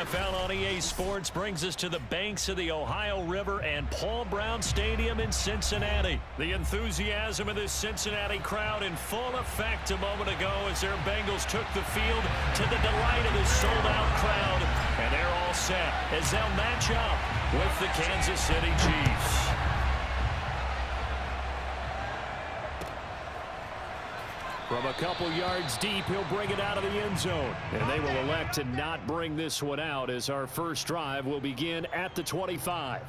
NFL on EA Sports brings us to the banks of the Ohio River and Paul Brown Stadium in Cincinnati. The enthusiasm of this Cincinnati crowd in full effect a moment ago as their Bengals took the field to the delight of this sold-out crowd. And they're all set as they'll match up with the Kansas City Chiefs. From a couple yards deep, he'll bring it out of the end zone. And they will elect to not bring this one out as our first drive will begin at the 25.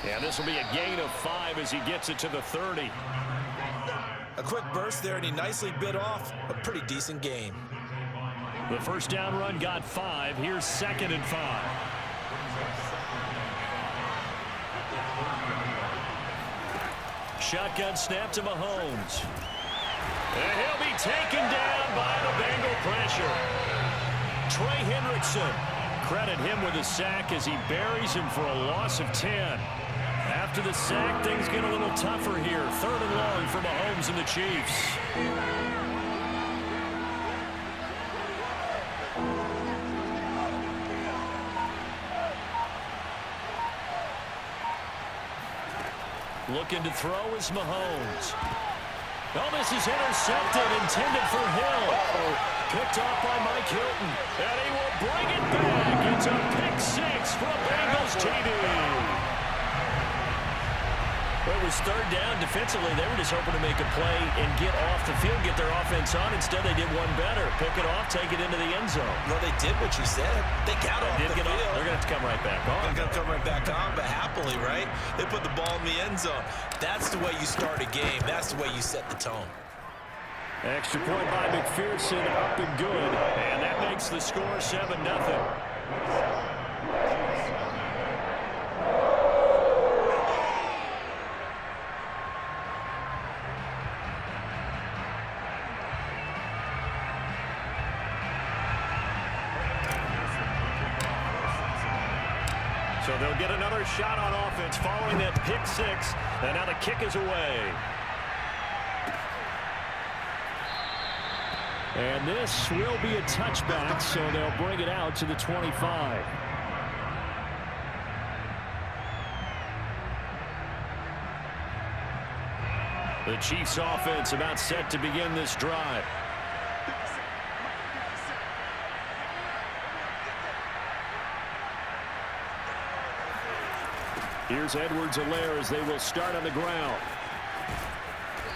And this will be a gain of 5 as he gets it to the 30. A quick burst there, and he nicely bit off a pretty decent gain. The first down run got 5. Here's 2nd and 5. Shotgun snap to Mahomes. And he'll be taken down by the Bengal pressure. Trey Hendrickson. Credit him with a sack as he buries him for a loss of 10. After the sack, things get a little tougher here. 3rd and long for Mahomes and the Chiefs. Looking to throw is Mahomes. Oh, this is intercepted, intended for Hill. Picked off by Mike Hilton. And he will bring it back. It's a pick 6 for a Bengals TD. It was 3rd down. Defensively, they were just hoping to make a play and get off the field, get their offense on. Instead, they did one better. Pick it off, take it into the end zone. Well, they did what you said. They got off the field. They're going to have to come right back on. They're going to come right back on, but happily, right? They put the ball in the end zone. That's the way you start a game. That's the way you set the tone. Extra point by McPherson, up and good. And that makes the score 7-0. So they'll get another shot on offense following that pick 6. And now the kick is away. And this will be a touchback, so they'll bring it out to the 25. The Chiefs offense about set to begin this drive. Here's Edwards-Helaire as they will start on the ground.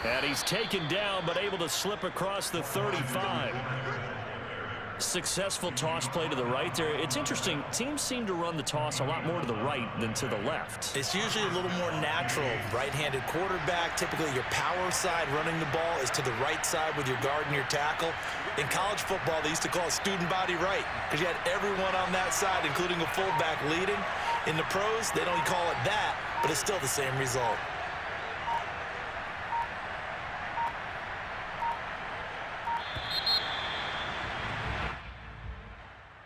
And he's taken down, but able to slip across the 35. Successful toss play to the right there. It's interesting. Teams seem to run the toss a lot more to the right than to the left. It's usually a little more natural. Right-handed quarterback, typically your power side running the ball is to the right side with your guard and your tackle. In college football, they used to call it student body right because you had everyone on that side, including a fullback leading. In the pros, they don't call it that, but it's still the same result.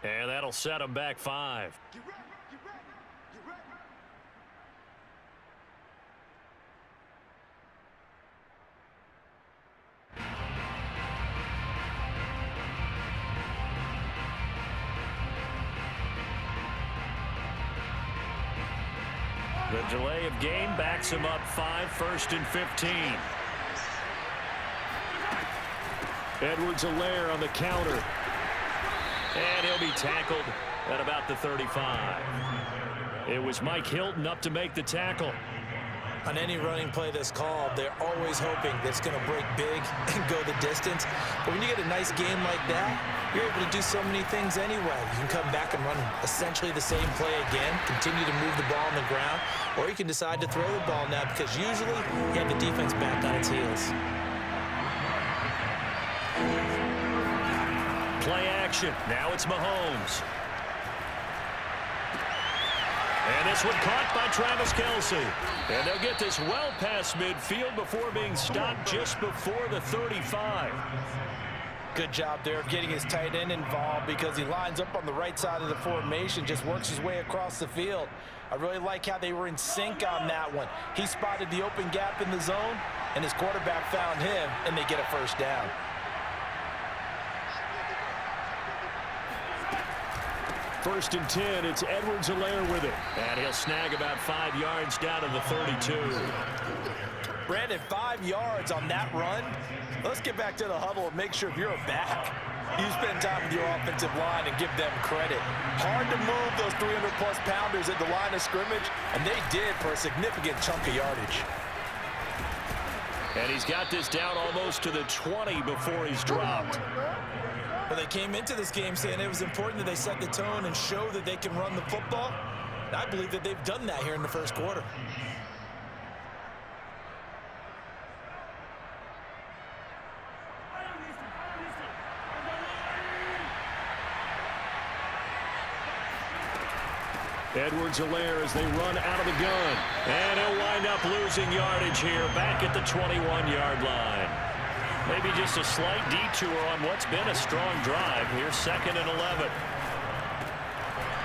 And that'll set them back 5. The delay of game backs him up 5, 1st and 15. Edwards-Helaire on the counter. And he'll be tackled at about the 35. It was Mike Hilton up to make the tackle. On any running play that's called, they're always hoping that it's going to break big and go the distance. But when you get a nice game like that, you're able to do so many things anyway. You can come back and run essentially the same play again, continue to move the ball on the ground, or you can decide to throw the ball now because usually you have the defense back on its heels. Play action. Now it's Mahomes. And this one caught by Travis Kelce. And they'll get this well past midfield before being stopped just before the 35. Good job there of getting his tight end involved because he lines up on the right side of the formation, just works his way across the field. I really like how they were in sync on that one. He spotted the open gap in the zone, and his quarterback found him, and they get a first down. First and 10, it's Edwards-Helaire with it. And he'll snag about 5 yards down to the 32. Brandon, 5 yards on that run. Let's get back to the huddle and make sure if you're a back, you spend time with your offensive line and give them credit. Hard to move those 300-plus pounders at the line of scrimmage, and they did for a significant chunk of yardage. And he's got this down almost to the 20 before he's dropped. Well, they came into this game saying it was important that they set the tone and show that they can run the football. And I believe that they've done that here in the first quarter. Edwards-Helaire as they run out of the gun. And he'll wind up losing yardage here back at the 21-yard line. Maybe just a slight detour on what's been a strong drive. Here's 2nd and 11.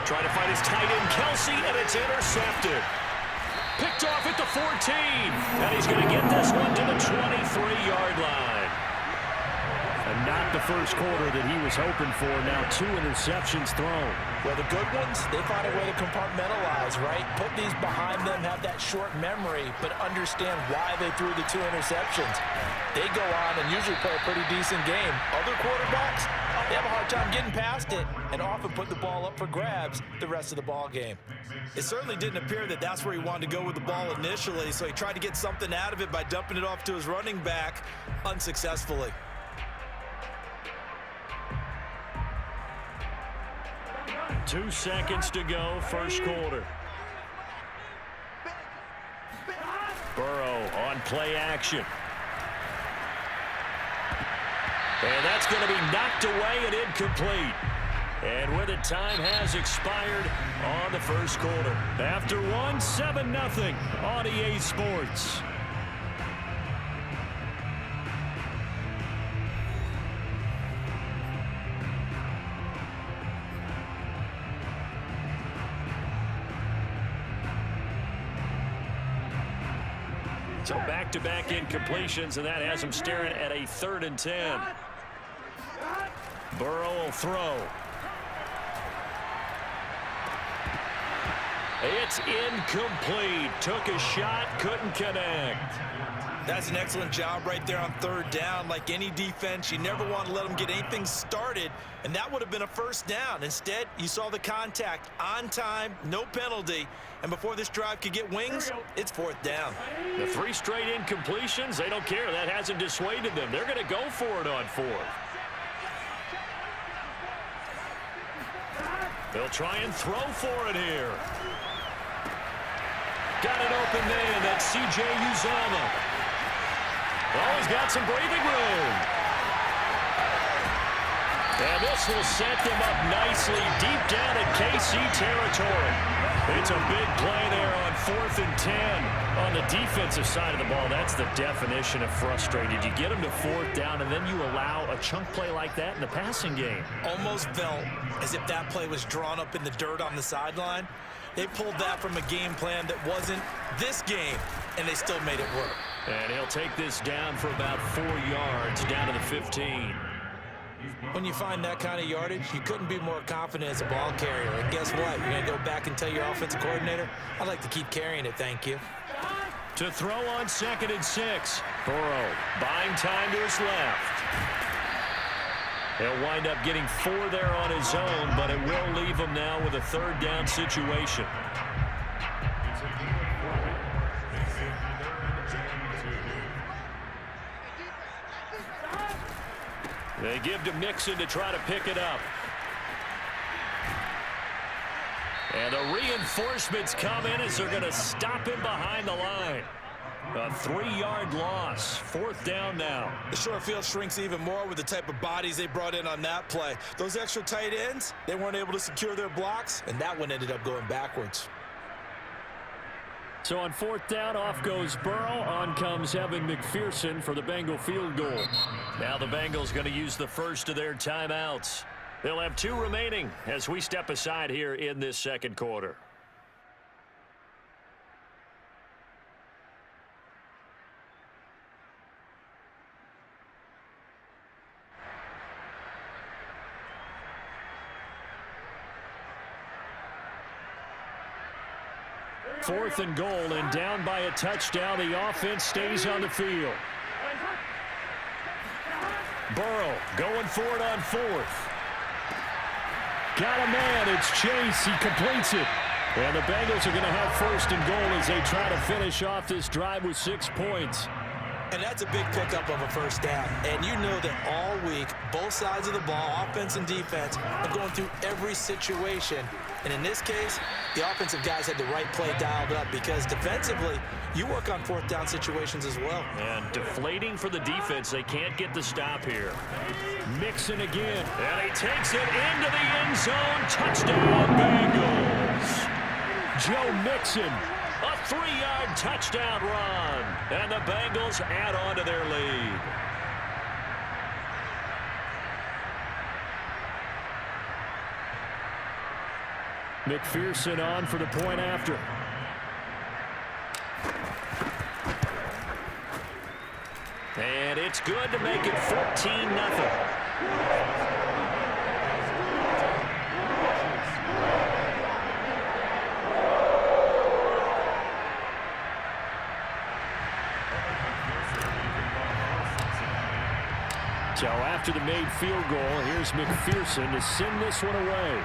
Trying to find his tight end, Kelsey, and it's intercepted. Picked off at the 14. And he's going to get this one to the 23-yard line. And not the first quarter that he was hoping for. Now 2 interceptions thrown. Well, the good ones, they find a way to compartmentalize, right? Put these behind them, have that short memory, but understand why they threw the 2 interceptions. They go on and usually play a pretty decent game. Other quarterbacks, they have a hard time getting past it and often put the ball up for grabs the rest of the ball game. It certainly didn't appear that that's where he wanted to go with the ball initially, so he tried to get something out of it by dumping it off to his running back unsuccessfully. Two seconds to go, first quarter. Burrow on play action. And that's going to be knocked away and incomplete. And with it, time has expired on the first quarter. After one, 7-0 on EA Sports. So back-to-back incompletions, and that has him staring at a 3rd and 10. Burrow will throw. It's incomplete. Took a shot, couldn't connect. That's an excellent job right there on 3rd down. Like any defense, you never want to let them get anything started, and that would have been a first down. Instead, you saw the contact on time, no penalty, and before this drive could get wings, it's 4th down. The 3 straight incompletions, they don't care. That hasn't dissuaded them. They're going to go for it on 4th. They'll try and throw for it here. Got it open man. That's C.J. Uzomah. Oh, he's got some breathing room. And this will set them up nicely deep down in KC territory. It's a big play there on 4th and 10. On the defensive side of the ball, that's the definition of frustrated. You get them to 4th down, and then you allow a chunk play like that in the passing game. Almost felt as if that play was drawn up in the dirt on the sideline. They pulled that from a game plan that wasn't this game, and they still made it work. And he'll take this down for about 4 yards, down to the 15. When you find that kind of yardage, you couldn't be more confident as a ball carrier. And guess what? You're going to go back and tell your offensive coordinator, I'd like to keep carrying it, thank you. To throw on 2nd and 6. Burrow buying time to his left. He'll wind up getting 4 there on his own, but it will leave him now with a 3rd down situation. They give to Mixon to try to pick it up. And the reinforcements come in as they're going to stop him behind the line. A 3-yard loss. 4th down now. The short field shrinks even more with the type of bodies they brought in on that play. Those extra tight ends, they weren't able to secure their blocks, and that one ended up going backwards. So on fourth down, off goes Burrow. On comes Evan McPherson for the Bengal field goal. Now the Bengals going to use the first of their timeouts. They'll have 2 remaining as we step aside here in this second quarter. Fourth and goal, and down by a touchdown. The offense stays on the field. Burrow going for it on fourth. Got a man. It's Chase. He completes it. And the Bengals are going to have first and goal as they try to finish off this drive with 6 points. And that's a big pickup of a first down. And you know that all week, both sides of the ball, offense and defense, are going through every situation. And in this case, the offensive guys had the right play dialed up because defensively, you work on fourth down situations as well. And deflating for the defense. They can't get the stop here. Mixon again. And he takes it into the end zone. Touchdown, Bengals. Joe Mixon. A 3-yard touchdown run. And the Bengals add on to their lead. McPherson on for the point after. And it's good to make it 14-0. So after the made field goal, here's McPherson to send this one away.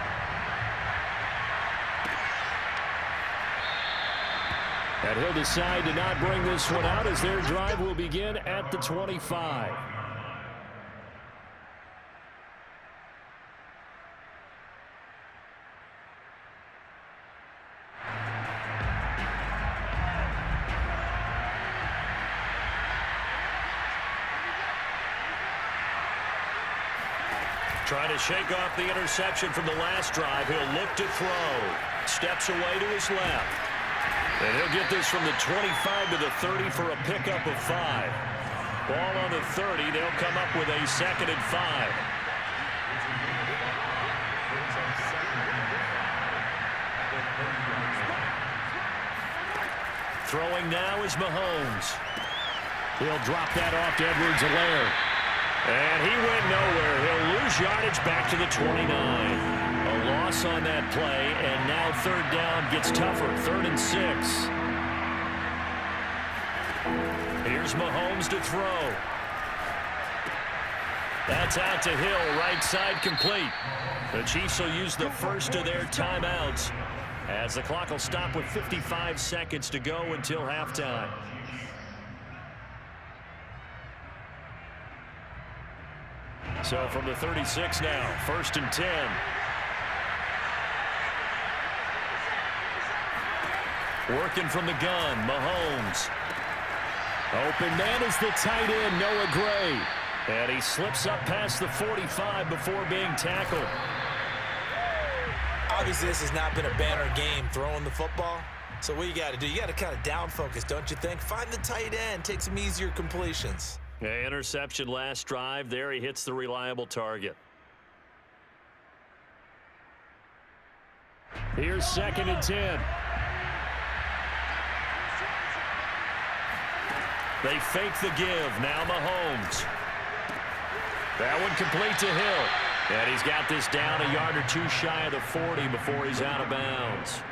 And he'll decide to not bring this one out as their drive will begin at the 25. Trying to shake off the interception from the last drive. He'll look to throw. Steps away to his left. And he'll get this from the 25 to the 30 for a pickup of 5. Ball on the 30. They'll come up with a 2nd and 5. Throwing now is Mahomes. He'll drop that off to Edwards-Helaire. And he went nowhere. He'll lose yardage back to the 29. A loss on that play, and now third down gets tougher. 3rd and 6. Here's Mahomes to throw. That's out to Hill, right side complete. The Chiefs will use the first of their timeouts as the clock will stop with 55 seconds to go until halftime. So from the 36 now, 1st and 10. Working from the gun, Mahomes. Open man is the tight end, Noah Gray. And he slips up past the 45 before being tackled. Obviously, this has not been a banner game throwing the football. So what you got to do, you got to kind of down focus, don't you think? Find the tight end, take some easier completions. Yeah, interception last drive. There he hits the reliable target. Here's 2nd and 10. They fake the give. Now Mahomes. That one complete to Hill. And he's got this down a yard or 2 shy of the 40 before he's out of bounds.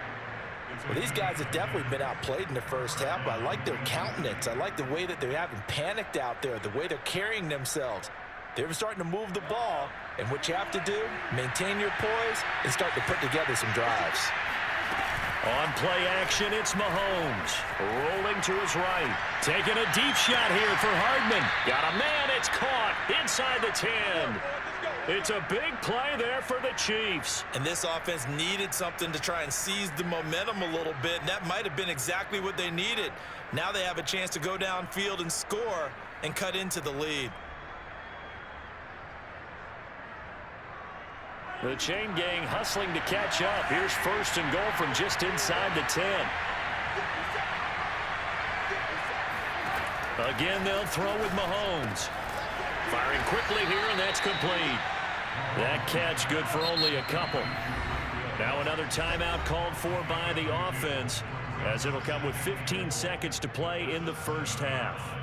Well, these guys have definitely been outplayed in the first half. I like their countenance. I like the way that they're having panicked out there, the way they're carrying themselves. They're starting to move the ball, and what you have to do, maintain your poise and start to put together some drives. On play action, it's Mahomes. Rolling to his right. Taking a deep shot here for Hardman. Got a man, it's caught inside the 10. It's a big play there for the Chiefs. And this offense needed something to try and seize the momentum a little bit, and that might have been exactly what they needed. Now they have a chance to go downfield and score and cut into the lead. The chain gang hustling to catch up. Here's 1st and goal from just inside the 10. Again, they'll throw with Mahomes. Firing quickly here, and that's complete. That catch good for only a couple. Now another timeout called for by the offense, as it'll come with 15 seconds to play in the first half.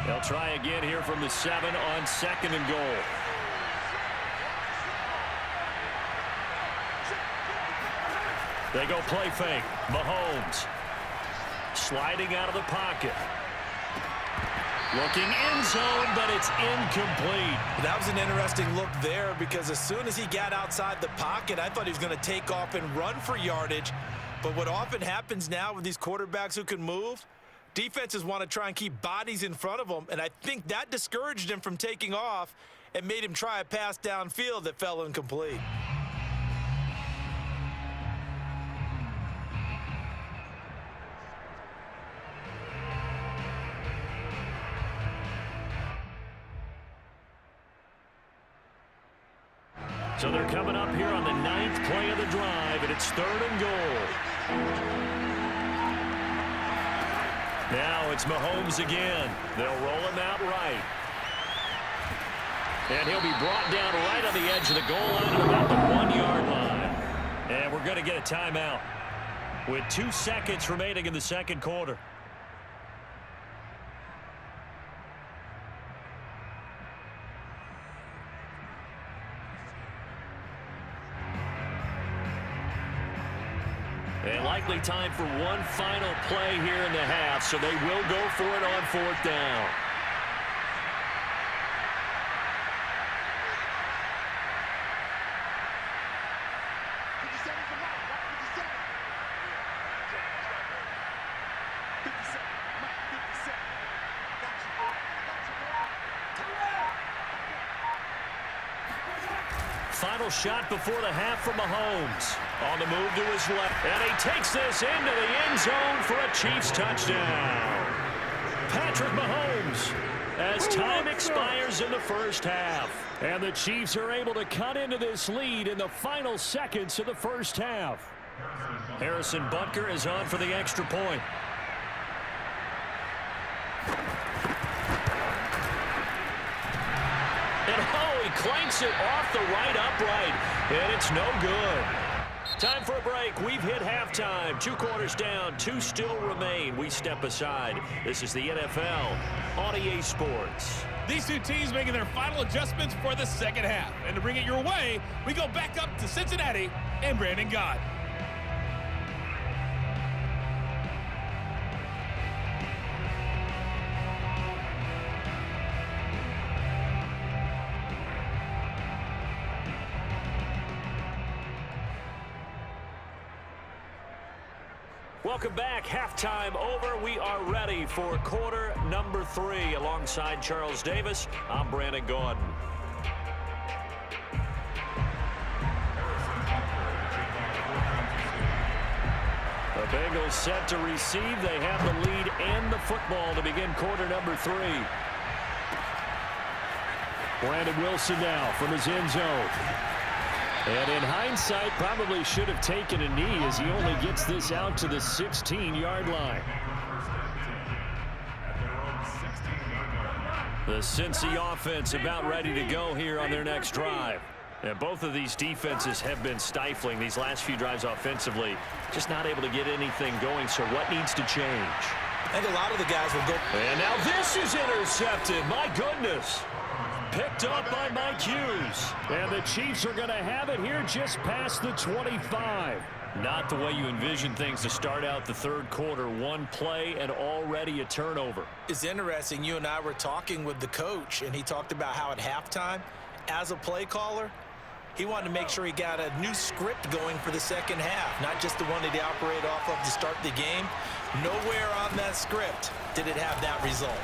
They'll try again here from the 7 on 2nd and goal. They go play fake. Mahomes sliding out of the pocket. Looking end zone, but it's incomplete. That was an interesting look there because as soon as he got outside the pocket, I thought he was going to take off and run for yardage. But what often happens now with these quarterbacks who can move, defenses want to try and keep bodies in front of them, and I think that discouraged him from taking off and made him try a pass downfield that fell incomplete. So they're coming up here on the 9th play of the drive, and it's 3rd and goal. Now it's Mahomes again. They'll roll him out right. And he'll be brought down right on the edge of the goal line at about the 1-yard line. And we're going to get a timeout with 2 seconds remaining in the second quarter. And likely time for one final play here in the half, so they will go for it on 4th down. Final shot before the half from Mahomes. On the move to his left. And he takes this into the end zone for a Chiefs touchdown. Patrick Mahomes, as time expires in the first half. And the Chiefs are able to cut into this lead in the final seconds of the first half. Harrison Butker is on for the extra point. And he clanks it off the right upright, and it's no good. Time for a break. We've hit halftime. 2 quarters down, 2 still remain. We step aside. This is the NFL on EA Sports. These two teams making their final adjustments for the second half. And to bring it your way, we go back up to Cincinnati and Brandon Gott. Welcome back. Halftime over. We are ready for quarter number 3. Alongside Charles Davis, I'm Brandon Gaudin. The Bengals set to receive. They have the lead and the football to begin quarter number 3. Brandon Wilson now from his end zone. And in hindsight, probably should have taken a knee as he only gets this out to the 16-yard line. The Cincy offense about ready to go here on their next drive. And both of these defenses have been stifling these last few drives offensively. Just not able to get anything going, so what needs to change? I think a lot of the guys will go. And now this is intercepted. My goodness. Picked up by Mike Hughes. And the Chiefs are going to have it here just past the 25. Not the way you envision things to start out the third quarter. One play and already a turnover. It's interesting. You and I were talking with the coach, and he talked about how at halftime, as a play caller, he wanted to make sure he got a new script going for the second half, not just the one that he operated off of to start the game. Nowhere on that script did it have that result.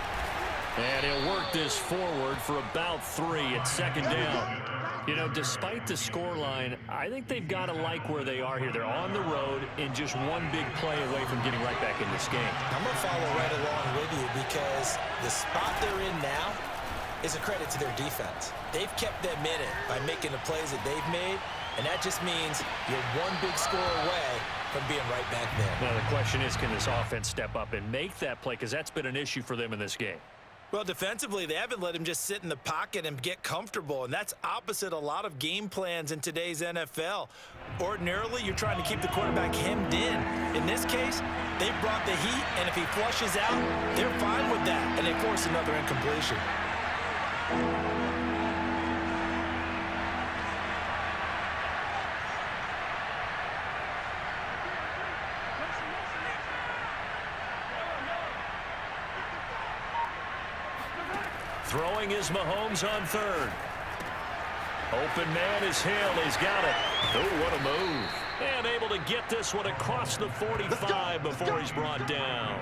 And he'll work this forward for about 3 at second down. You know, despite the scoreline, I think they've got to like where they are here. They're on the road and just one big play away from getting right back in this game. I'm going to follow right along with you because the spot they're in now is a credit to their defense. They've kept them in it by making the plays that they've made, and that just means you're one big score away from being right back there. Now, the question is, can this offense step up and make that play? Because that's been an issue for them in this game. Well, defensively, they haven't let him just sit in the pocket and get comfortable, and that's opposite a lot of game plans in today's NFL. Ordinarily, you're trying to keep the quarterback hemmed in. In this case, they brought the heat, and if he flushes out, they're fine with that, and they force another incompletion. Throwing is Mahomes on third. Open man is Hill. He's got it. Oh, what a move. And able to get this one across the 45 before he's brought down.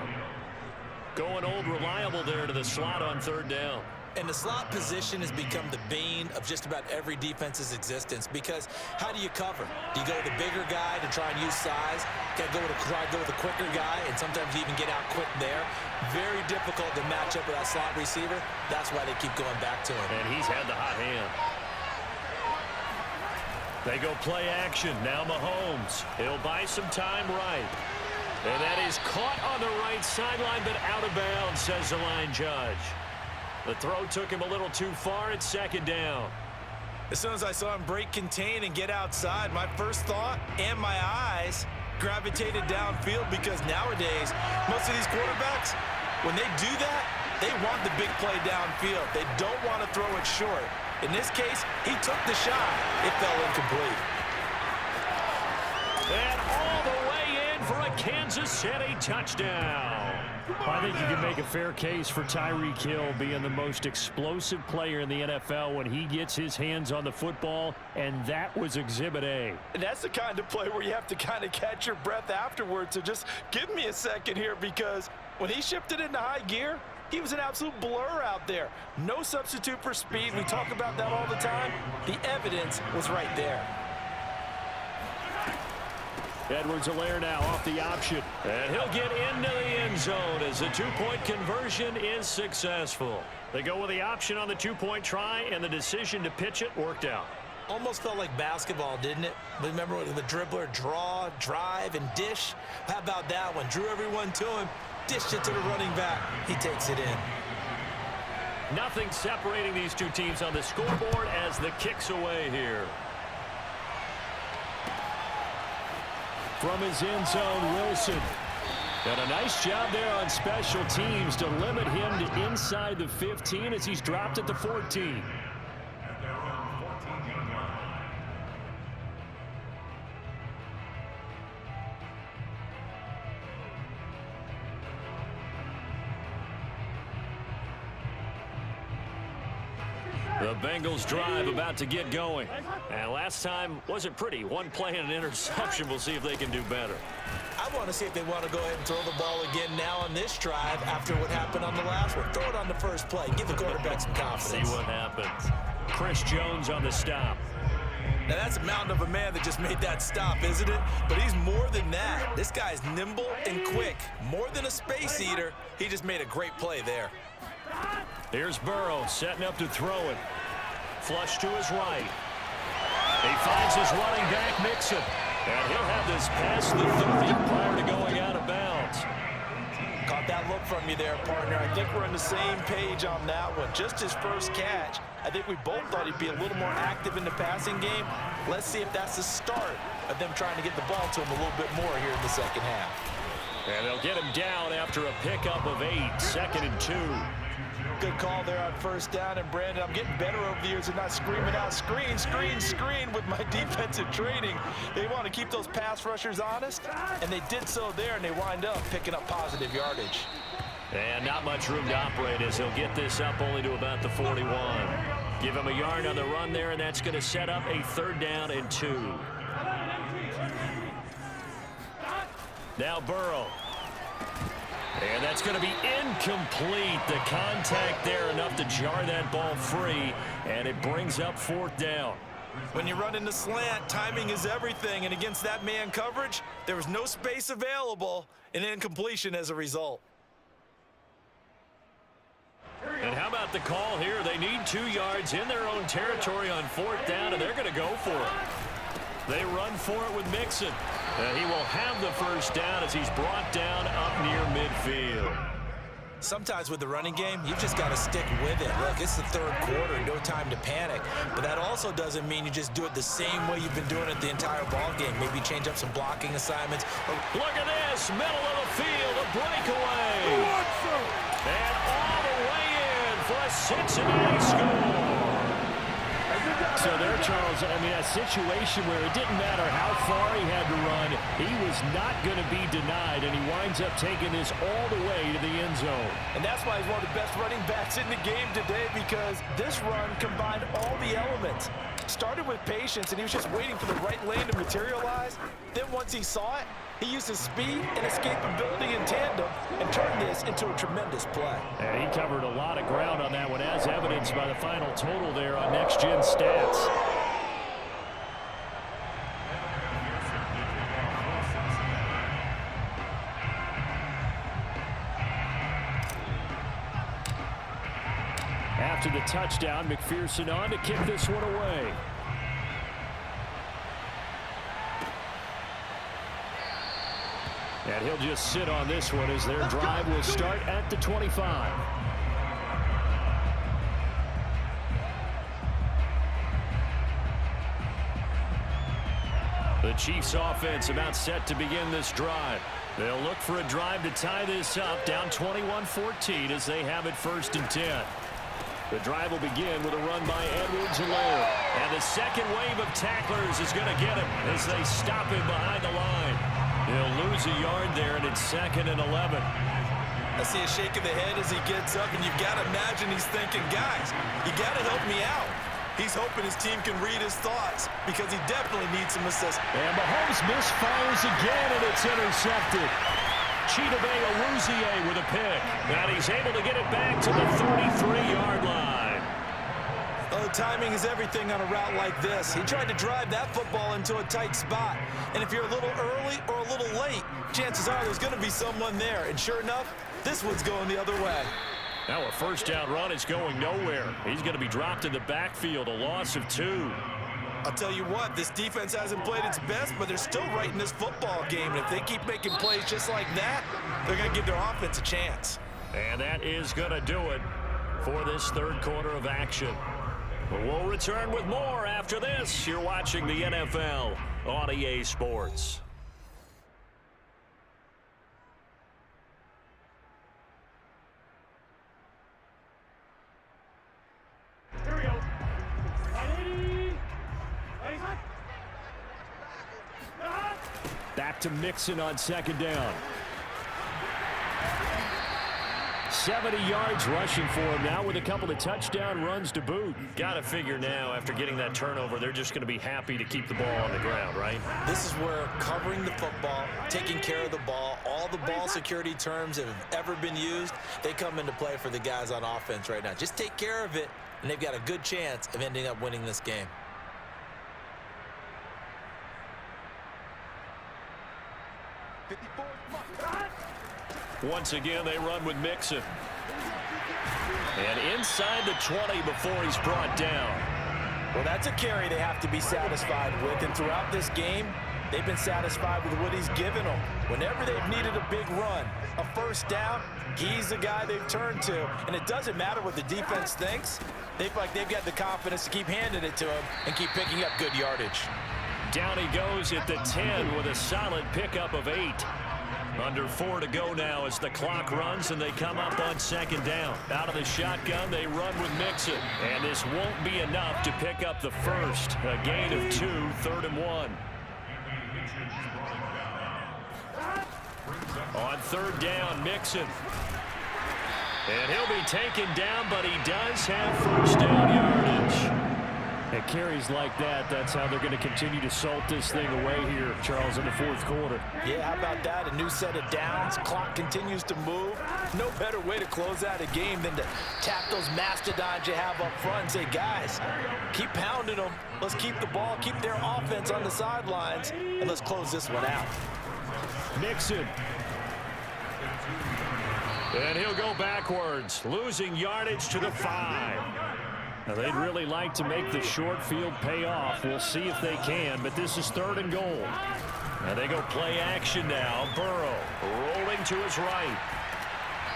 Going old reliable there to the slot on third down. And the slot position has become the bane of just about every defense's existence because how do you cover? Do you go with the bigger guy to try and use size? Got to try to go with a quicker guy and sometimes even get out quick there. Very difficult to match up with that slot receiver. That's why they keep going back to him. And he's had the hot hand. They go play action. Now Mahomes. He'll buy some time right. And that is caught on the right sideline, but out of bounds, says the line judge. The throw took him a little too far. It's second down. As soon as I saw him break contain and get outside, my first thought and my eyes gravitated downfield because nowadays, most of these quarterbacks, when they do that, they want the big play downfield. They don't want to throw it short. In this case, he took the shot. It fell incomplete. And all the way in for a Kansas City touchdown. I think you can make a fair case for Tyreek Hill being the most explosive player in the NFL when he gets his hands on the football, and that was Exhibit A. And that's the kind of play where you have to kind of catch your breath afterwards. So just give me a second here because when he shifted into high gear, he was an absolute blur out there. No substitute for speed. We talk about that all the time. The evidence was right there. Edwards-Helaire now off the option. And he'll get into the end zone as the two-point conversion is successful. They go with the option on the two-point try, and the decision to pitch it worked out. Almost felt like basketball, didn't it? Remember the dribbler draw, drive, and dish? How about that one? Drew everyone to him, dished it to the running back. He takes it in. Nothing separating these two teams on the scoreboard as the kick's away here. From his end zone, Wilson. And a nice job there on special teams to limit him to inside the 15 as he's dropped at the 14. The Bengals drive about to get going. And last time wasn't pretty. One play and an interception. We'll see if they can do better. I want to see if they want to go ahead and throw the ball again now on this drive after what happened on the last one. Throw it on the first play. Give the quarterback some confidence. See what happens. Chris Jones on the stop. Now that's a mountain of a man that just made that stop, isn't it? But he's more than that. This guy's nimble and quick. More than a space eater. He just made a great play there. Here's Burrow setting up to throw it. Flush to his right. He finds his running back, Mixon. And he'll have this past the 30 prior to going out of bounds. Caught that look from you there, partner. I think we're on the same page on that one. Just his first catch. I think we both thought he'd be a little more active in the passing game. Let's see if that's the start of them trying to get the ball to him a little bit more here in the second half. And they'll get him down after a pickup of 8, 2nd and 2. Good call there on first down. And, Brandon, I'm getting better over the years and not screaming out, screen, screen, screen with my defensive training. They want to keep those pass rushers honest, and they did so there, and they wind up picking up positive yardage. And not much room to operate as he'll get this up only to about the 41. Give him a yard on the run there, and that's going to set up a 3rd down and 2. Now Burrow. And that's going to be incomplete. The contact there enough to jar that ball free, and it brings up 4th down. When you run in the slant, timing is everything, and against that man coverage, there was no space available, and incompletion as a result. And how about the call here? They need 2 yards in their own territory on 4th down, and they're going to go for it. They run for it with Mixon. He will have the first down as he's brought down up near midfield. Sometimes with the running game, you've just got to stick with it. Look, it's the 3rd quarter, no time to panic. But that also doesn't mean you just do it the same way you've been doing it the entire ball game. Maybe change up some blocking assignments. Look at this, middle of the field, a breakaway. And all the way in for a Cincinnati score. So there, Charles, I mean, a situation where it didn't matter how far he had to run, he was not going to be denied, and he winds up taking this all the way to the end zone. And that's why he's one of the best running backs in the game today, because this run combined all the elements. Started with patience, and he was just waiting for the right lane to materialize. Then once he saw it, he used his speed and escapability in tandem and turned this into a tremendous play. And he covered a lot of ground on that one, as evidenced by the final total there on Next Gen Stats. After the touchdown, McPherson on to kick this one away. And he'll just sit on this one as their drive will start at the 25. The Chiefs offense about set to begin this drive. They'll look for a drive to tie this up, down 21-14 as they have it 1st and 10. The drive will begin with a run by Edwards-Helaire. And the second wave of tacklers is going to get him as they stop him behind the line. He'll lose a yard there, and it's 2nd and 11. I see a shake of the head as he gets up, and you've got to imagine he's thinking, guys, you got to help me out. He's hoping his team can read his thoughts because he definitely needs some assist. And Mahomes misfires again, and it's intercepted. Chidobe Awuzie with a pick. And he's able to get it back to the 33-yard line. Oh, timing is everything on a route like this. He tried to drive that football into a tight spot. And if you're a little early or a little late, chances are there's going to be someone there. And sure enough, this one's going the other way. Now a 1st down run is going nowhere. He's going to be dropped in the backfield, a loss of 2. I'll tell you what, this defense hasn't played its best, but they're still right in this football game. And if they keep making plays just like that, they're going to give their offense a chance. And that is going to do it for this 3rd quarter of action. We'll return with more after this. You're watching the NFL on EA Sports. Here we go. Back to Mixon on 2nd down. 70 yards rushing for him now with a couple of touchdown runs to boot. Got to figure now, after getting that turnover, they're just going to be happy to keep the ball on the ground, right? This is where covering the football, taking care of the ball, all the ball security terms that have ever been used, they come into play for the guys on offense right now. Just take care of it, and they've got a good chance of ending up winning this game. Once again, they run with Mixon. And inside the 20 before he's brought down. Well, that's a carry they have to be satisfied with. And throughout this game, they've been satisfied with what he's given them. Whenever they've needed a big run, a 1st down, he's the guy they've turned to. And it doesn't matter what the defense thinks. They feel like they've got the confidence to keep handing it to him and keep picking up good yardage. Down he goes at the 10 with a solid pickup of 8. Under 4 to go now as the clock runs and they come up on 2nd down. Out of the shotgun, they run with Mixon. And this won't be enough to pick up the first. A gain of 2, 3rd and 1. On 3rd down, Mixon. And he'll be taken down, but he does have 1st down yardage. And carries like that, that's how they're going to continue to salt this thing away here, Charles, in the fourth quarter. Yeah, how about that? A new set of downs. Clock continues to move. No better way to close out a game than to tap those mastodons you have up front and say, guys, keep pounding them. Let's keep the ball, keep their offense on the sidelines, and let's close this one out. Mixon. And he'll go backwards, losing yardage to the 5. Now, they'd really like to make the short field pay off. We'll see if they can, but this is 3rd and goal. And they go play action now. Burrow rolling to his right.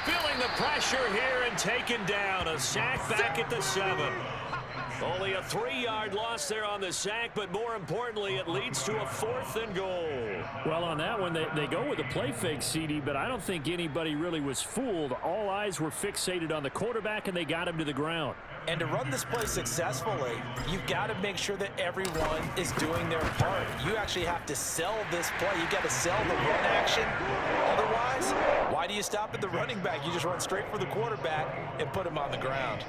Feeling the pressure here and taken down. A sack back at the 7. Only a 3-yard loss there on the sack, but more importantly, it leads to a 4th and goal. Well, on that one, they go with a play fake, CD, but I don't think anybody really was fooled. All eyes were fixated on the quarterback, and they got him to the ground. And to run this play successfully, you've got to make sure that everyone is doing their part. You actually have to sell this play. You've got to sell the run action. Otherwise, why do you stop at the running back? You just run straight for the quarterback and put him on the ground.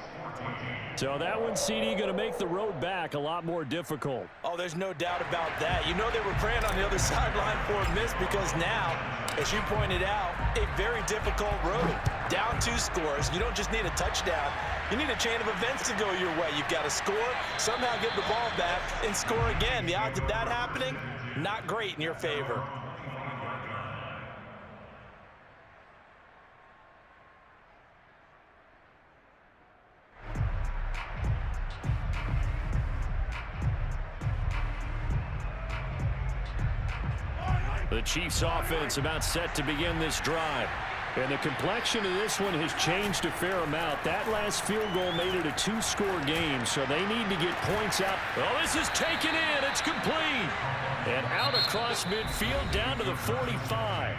So that one, CD, going to make the road back a lot more difficult. Oh, there's no doubt about that. You know they were praying on the other sideline for a miss because now, as you pointed out, a very difficult road. Down 2 scores. You don't just need a touchdown. You need a chain of events to go your way. You've got to score, somehow get the ball back, and score again. The odds of that happening, not great in your favor. The Chiefs offense about set to begin this drive. And the complexion of this one has changed a fair amount. That last field goal made it a 2-score game, so they need to get points out. Well, this is taken in. It's complete. And out across midfield down to the 45.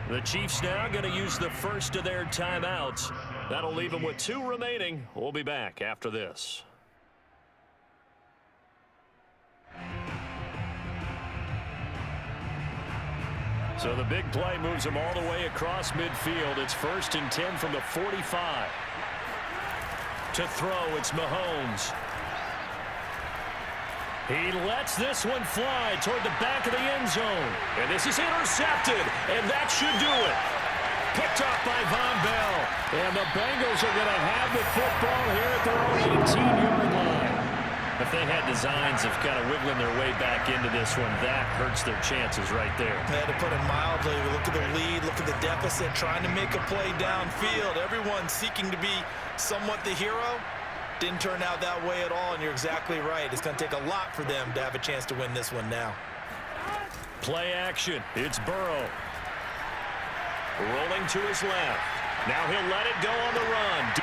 The Chiefs now going to use the first of their timeouts. That'll leave them with 2 remaining. We'll be back after this. So the big play moves them all the way across midfield. It's 1st and 10 from the 45. To throw, it's Mahomes. He lets this one fly toward the back of the end zone. And this is intercepted, and that should do it. Picked up by Von Bell. And the Bengals are going to have the football here at their own 18-yard line. If they had designs of kind of wiggling their way back into this one, that hurts their chances right there. To put it mildly, look at the lead, look at the deficit, trying to make a play downfield. Everyone seeking to be somewhat the hero. Didn't turn out that way at all, and you're exactly right. It's going to take a lot for them to have a chance to win this one now. Play action. It's Burrow. Rolling to his left. Now he'll let it go on the run.